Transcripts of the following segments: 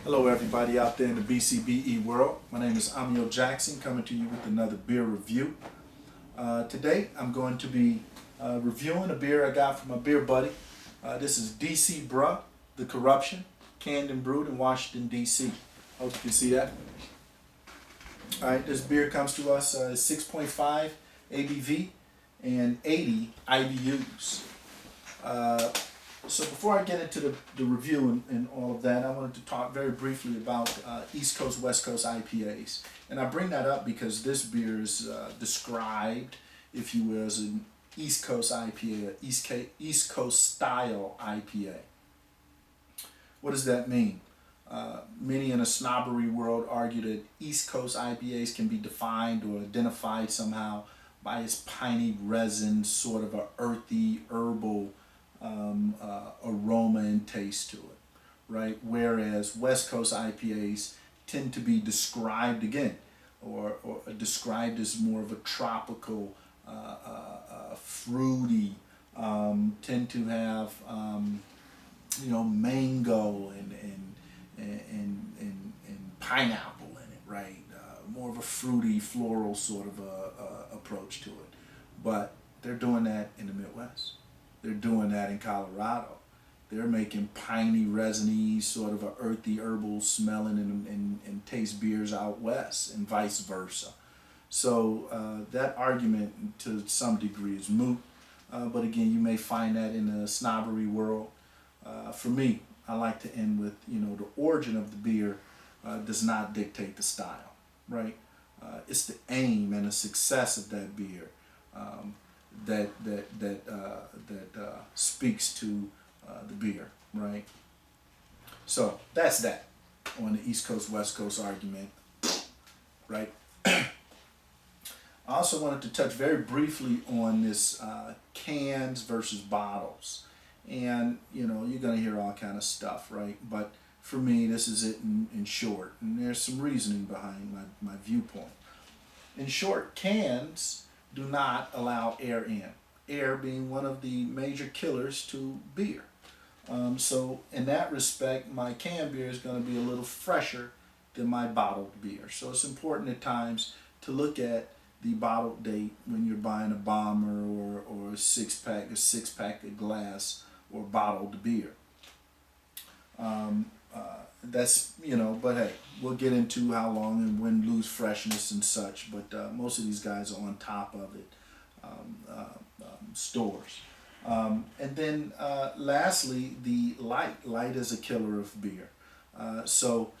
Hello everybody out there in the BCBE world. My name is Amiel Jackson, coming to you with another beer review. Today I'm going to be reviewing a beer I got from my beer buddy. This is DC Brau, The Corruption, canned and brewed in Washington, D.C. Hope you can see that. Alright, this beer comes to us 6.5 ABV and 80 IBUs. So before I get into the review and all of that, I wanted to talk very briefly about East Coast, West Coast IPAs. And I bring that up because this beer is described, if you will, as an East Coast IPA, East Coast style IPA. What does that mean? Many in a snobbery world argue that East Coast IPAs can be defined or identified somehow by its piney resin, sort of a earthy, herbal aroma and taste to it, right? Whereas West Coast IPAs tend to be described again, or described as more of a tropical, fruity, tend to have mango and pineapple in it, right? More of a fruity, floral sort of approach to it. But they're doing that in the Midwest. They're doing that in Colorado. They're making piney, resiny, sort of a earthy, herbal smelling and taste beers out west, and vice versa. So that argument to some degree is moot. But again, you may find that in the snobbery world. For me, I like to end with, the origin of the beer does not dictate the style, right? It's the aim and the success of that beer that speaks to the beer, right? So that's that on the East Coast West Coast argument, right? I also wanted to touch very briefly on this cans versus bottles, and you're gonna hear all kind of stuff, right? But for me, this is it in short, and there's some reasoning behind my viewpoint. In short, cans do not allow air in. Air being one of the major killers to beer. So in that respect, my canned beer is going to be a little fresher than my bottled beer. So it's important at times to look at the bottled date when you're buying a bomber or a six pack of glass or bottled beer. That's but hey, we'll get into how long and when lose freshness and such, but most of these guys are on top of it. Stores. And then lastly, the light is a killer of beer. So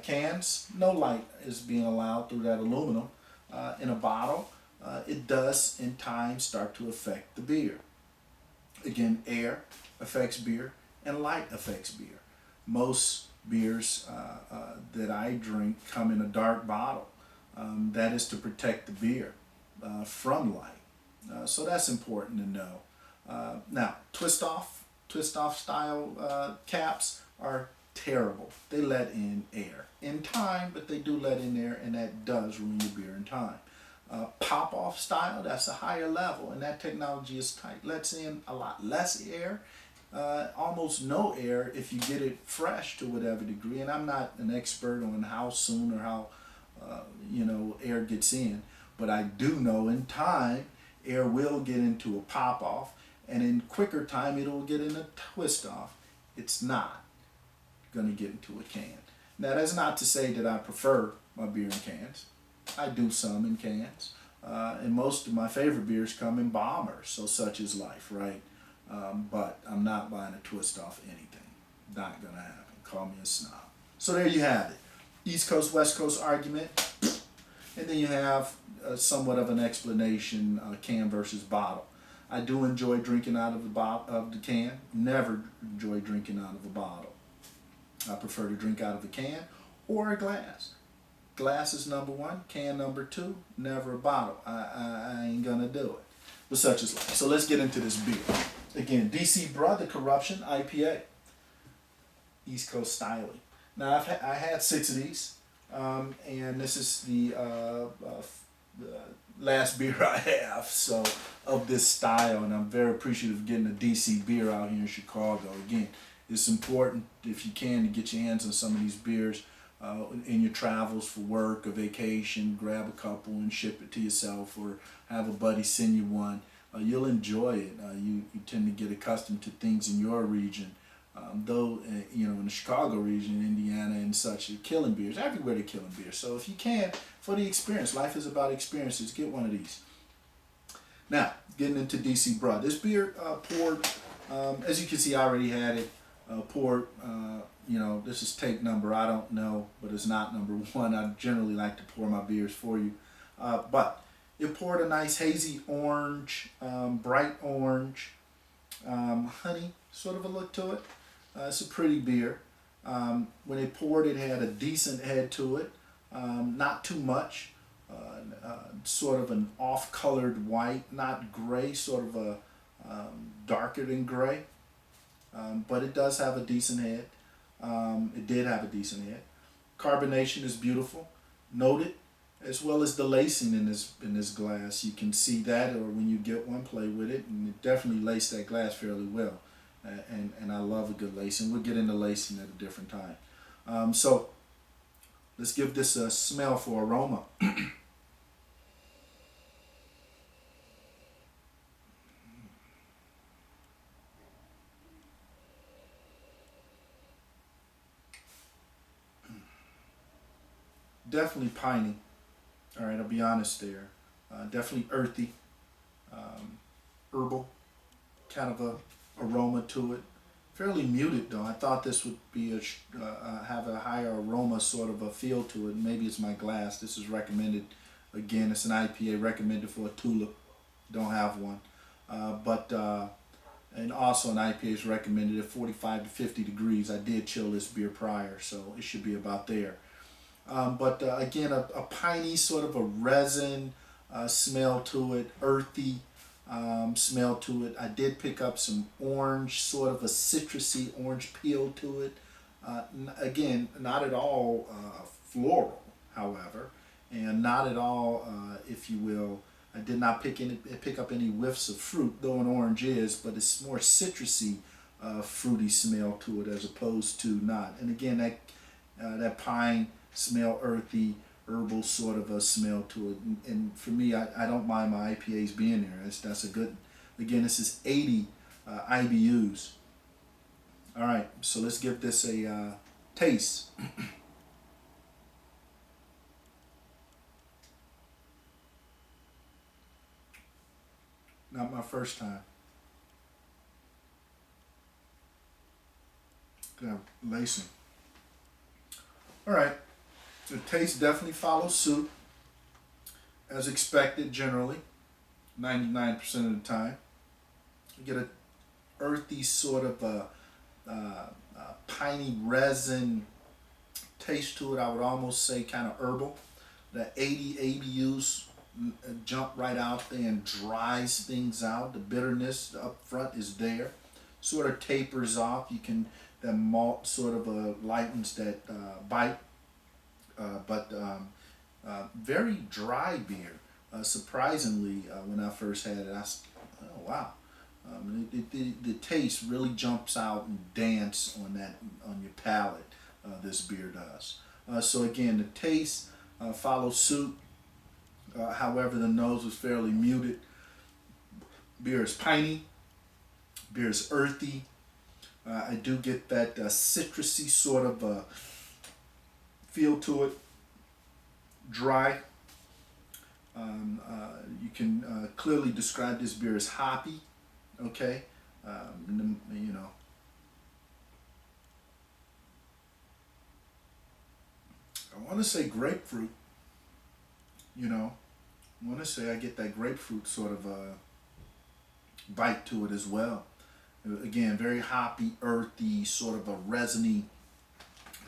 cans, no light is being allowed through that aluminum. In a bottle, it does in time start to affect the beer. Again, air affects beer and light affects beer. Most beers that I drink come in a dark bottle. That is to protect the beer from light. So that's important to know. Now, twist off style caps are terrible. They let in air in time, but they do let in air, and that does ruin your beer in time. Pop off style, that's a higher level, and that technology is tight. Lets in a lot less air, almost no air if you get it fresh to whatever degree. And I'm not an expert on how soon or how air gets in, but I do know in time air will get into a pop off, and in quicker time it'll get in a twist off. It's not going to get into a can. Now that's not to say that I prefer my beer in cans. I do some in cans, and most of my favorite beers come in bombers, so such is life, right? But I'm not buying a twist off anything. Not gonna happen. Call me a snob. So there you have it. East Coast, West Coast argument. And then you have somewhat of an explanation, can versus bottle. I do enjoy drinking out of the can. Never enjoy drinking out of a bottle. I prefer to drink out of a can or a glass. Glass is number one, can number two, never a bottle. I ain't gonna do it. But such is life. So let's get into this beer. Again, DC Brau, The Corruption IPA. East Coast styling. Now I had 6 of these, and this is the last beer I have of this style, and I'm very appreciative of getting a DC beer out here in Chicago. Again, it's important if you can to get your hands on some of these beers in your travels for work or vacation. Grab a couple and ship it to yourself, or have a buddy send you one. You'll enjoy it. You tend to get accustomed to things in your region. Though, in the Chicago region, Indiana and such, they're killing beers. Everywhere they're killing beers. So if you can, for the experience, life is about experiences, get one of these. Now, getting into DC Brau. This beer poured, as you can see, I already had it poured. This is take number, I don't know, but it's not number one. I generally like to pour my beers for you. But it poured a nice hazy orange, bright orange, honey sort of a look to it. It's a pretty beer. When it poured, it had a decent head to it, not too much. Sort of an off-colored white, not gray, sort of a darker than gray. But it does have a decent head. It did have a decent head. Carbonation is beautiful, noted, as well as the lacing in this glass. You can see that, or when you get one, play with it, and it definitely laced that glass fairly well. And I love a good lacing. We'll get into lacing at a different time. So let's give this a smell for aroma. Definitely piney. All right, I'll be honest there. Definitely earthy, herbal, kind of a aroma to it. Fairly muted though. I thought this would be have a higher aroma, sort of a feel to it. Maybe it's my glass. This is recommended. Again, it's an IPA recommended for a tulip. Don't have one, and also an IPA is recommended at 45 to 50 degrees. I did chill this beer prior, so it should be about there. Again, a piney, sort of a resin smell to it, earthy smell to it. I did pick up some orange, sort of a citrusy orange peel to it. Again, not at all floral, however, and not at all, if you will, I did not pick up any whiffs of fruit, though an orange is, but it's more citrusy, fruity smell to it as opposed to not. And again, that pine smell, earthy, herbal sort of a smell to it. And for me, I don't mind my IPAs being there. That's a good, again, this is 80 IBUs. All right, so let's give this a taste. Not my first time. Gonna have lacing. All right, the taste definitely follows suit, as expected generally, 99% of the time. You get a earthy sort of a piney resin taste to it. I would almost say kind of herbal. The 80 ABUs jump right out there and dries things out. The bitterness up front is there, sort of tapers off. That malt sort of lightens that bite, but very dry beer. Surprisingly, when I first had it, oh wow. The taste really jumps out and dance on your palate. This beer does. So again, the taste follows suit. However, the nose was fairly muted. Beer is piney. Beer is earthy. I do get that citrusy sort of feel to it. Dry. You can clearly describe this beer as hoppy. Okay, you know. I want to say grapefruit. You know, I want to say I get that grapefruit sort of bite to it as well. Again, very hoppy, earthy, sort of a resiny.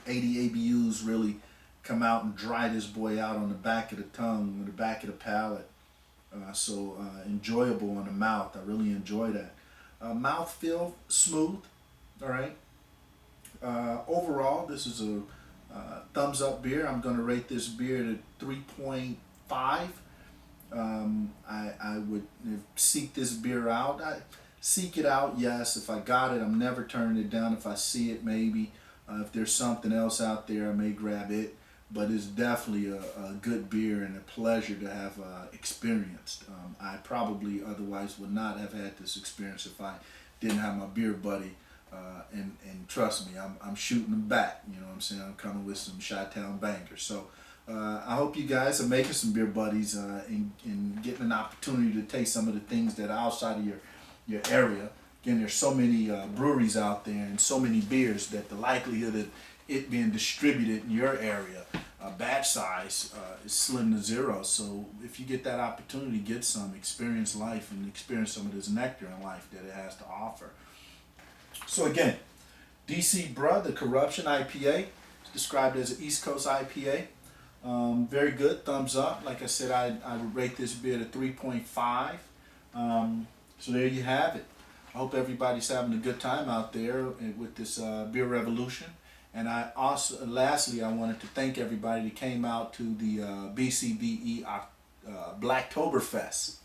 80 ABUs really come out and dry this boy out on the back of the tongue, on the back of the palate. So enjoyable on the mouth. I really enjoy that. Mouthfeel smooth. All right. Overall, this is a thumbs up beer. I'm going to rate this beer at 3.5. I would seek this beer out. seek it out. Yes, if I got it, I'm never turning it down. If I see it, maybe. If there's something else out there, I may grab it. But it's definitely a good beer and a pleasure to have experienced. I probably otherwise would not have had this experience if I didn't have my beer buddy. And trust me, I'm shooting them back. You know what I'm saying? I'm coming with some Chi-Town bangers. So I hope you guys are making some beer buddies and getting an opportunity to taste some of the things that are outside of your area. Again, there's so many breweries out there and so many beers that the likelihood of it being distributed in your area, batch size, is slim to zero. So if you get that opportunity, get some, experience life and experience some of this nectar in life that it has to offer. So again, DC Brau, the Corruption IPA, is described as an East Coast IPA. Very good, thumbs up. Like I said, I would rate this beer at 3.5. So there you have it. I hope everybody's having a good time out there with this beer revolution. And I also, lastly, I wanted to thank everybody that came out to the BCBE Blacktoberfest.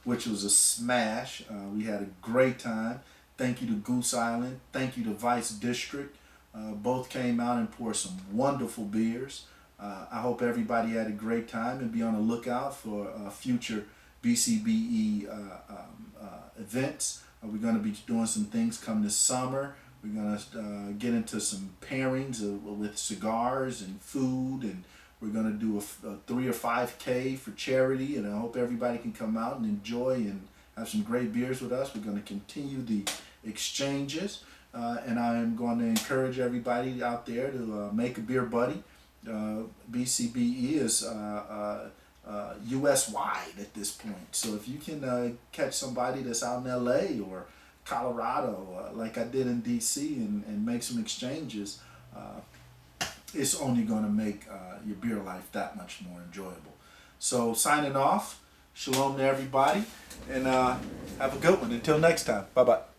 Which was a smash. We had a great time. Thank you to Goose Island. Thank you to Vice District. Both came out and poured some wonderful beers. I hope everybody had a great time and be on the lookout for future BCBE events. We're going to be doing some things come this summer. We're going to get into some pairings with cigars and food, and we're going to do a 3 or 5K for charity, and I hope everybody can come out and enjoy and have some great beers with us. We're going to continue the exchanges, and I am going to encourage everybody out there to make a beer buddy. BCBE is US wide at this point, so if you can catch somebody that's out in LA or Colorado, like I did in DC, and make some exchanges, it's only going to make your beer life that much more enjoyable. So signing off, shalom to everybody, and have a good one. Until next time, bye-bye.